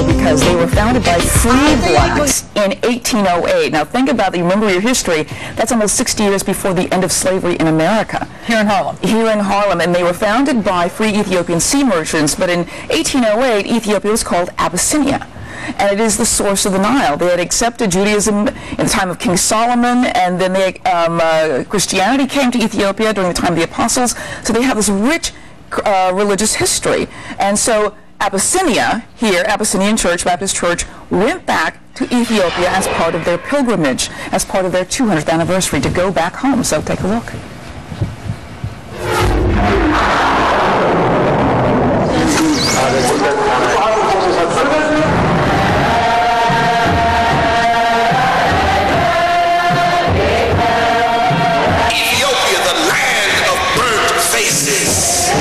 Because they were founded by free blacks in 1808. Now think about that. You remember your history. That's almost 60 years before the end of slavery in America. Here in Harlem. Here in Harlem. And they were founded by free Ethiopian sea merchants. But in 1808, Ethiopia was called Abyssinia. And it is the source of the Nile. They had accepted Judaism in the time of King Solomon, and then Christianity came to Ethiopia during the time of the Apostles. So they have this rich religious history. And so Abyssinia, here, Abyssinian Church, Baptist Church, went back to Ethiopia as part of their pilgrimage, as part of their 200th anniversary to go back home. So take a look. Ethiopia, the land of burnt faces.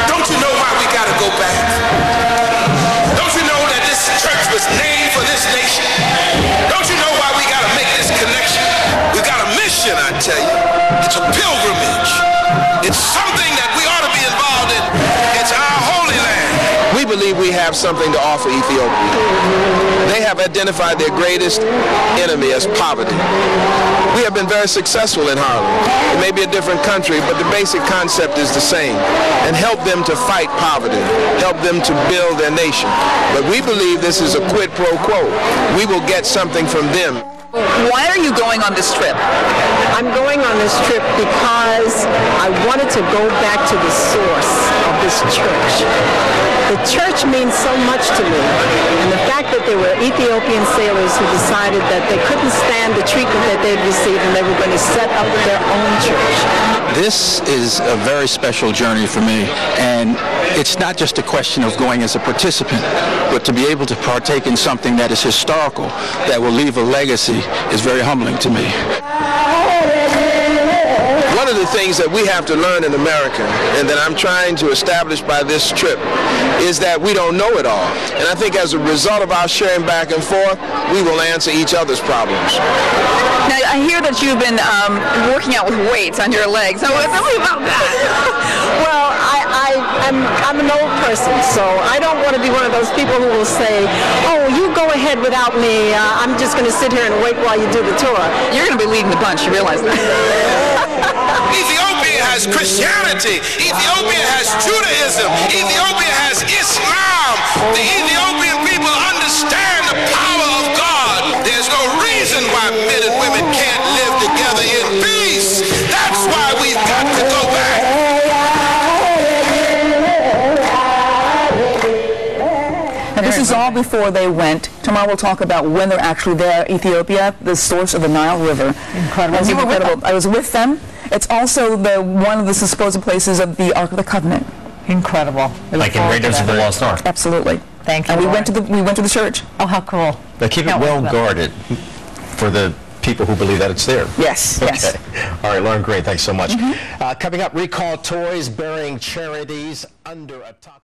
Don't you know why we got to go back? Don't you know that this church was named for this nation? Don't you know why we got to make this connection? We got a mission, I tell you. It's a pilgrimage. It's something that we ought to be involved in. It's our holy land. We believe we have something to offer Ethiopia. They have identified their greatest enemy as poverty. We have been very successful in Harlem. It may be a different country, but the basic concept is the same. And help them to fight poverty. Help them to build their nation. But we believe this is a quid pro quo. We will get something from them. Why are you going on this trip? I'm going on this trip because I wanted to go back to the source of this church. The church means so much to me, and the fact that there were Ethiopian sailors who decided that they couldn't stand the treatment that they'd received and they were going to set up their own church. This is a very special journey for me, and it's not just a question of going as a participant, but to be able to partake in something that is historical, that will leave a legacy, is very humbling to me. One of the things that we have to learn in America, and that I'm trying to establish by this trip, is that we don't know it all. And I think as a result of our sharing back and forth, we will answer each other's problems. Now, I hear that you've been working out with weights on your legs. So tell me about that. Well, I'm an old person, so I don't want to be one of those people who will say, oh, you go ahead without me. I'm just going to sit here and wait while you do the tour. You're going to be leading the bunch, you realize that. Ethiopia has Christianity. Ethiopia has Judaism. Ethiopia has Islam. The Ethiopian people understand the power of God. There's no reason why men and women can't live together in peace. That's why we've got to go back. Now, this is all before they went. Tomorrow we'll talk about when they're actually there. Ethiopia, the source of the Nile River. Incredible. You were incredible. I was with them. It's also one of the supposed places of the Ark of the Covenant. Incredible. Like in Raiders of the Lost Ark. Absolutely. Thank you. And we went to the church. Oh, how cool. They keep it well guarded for the people who believe that it's there. Yes, okay. yes. All right, Lauren, great. Thanks so much. Coming up, recall toys bearing charities under attack.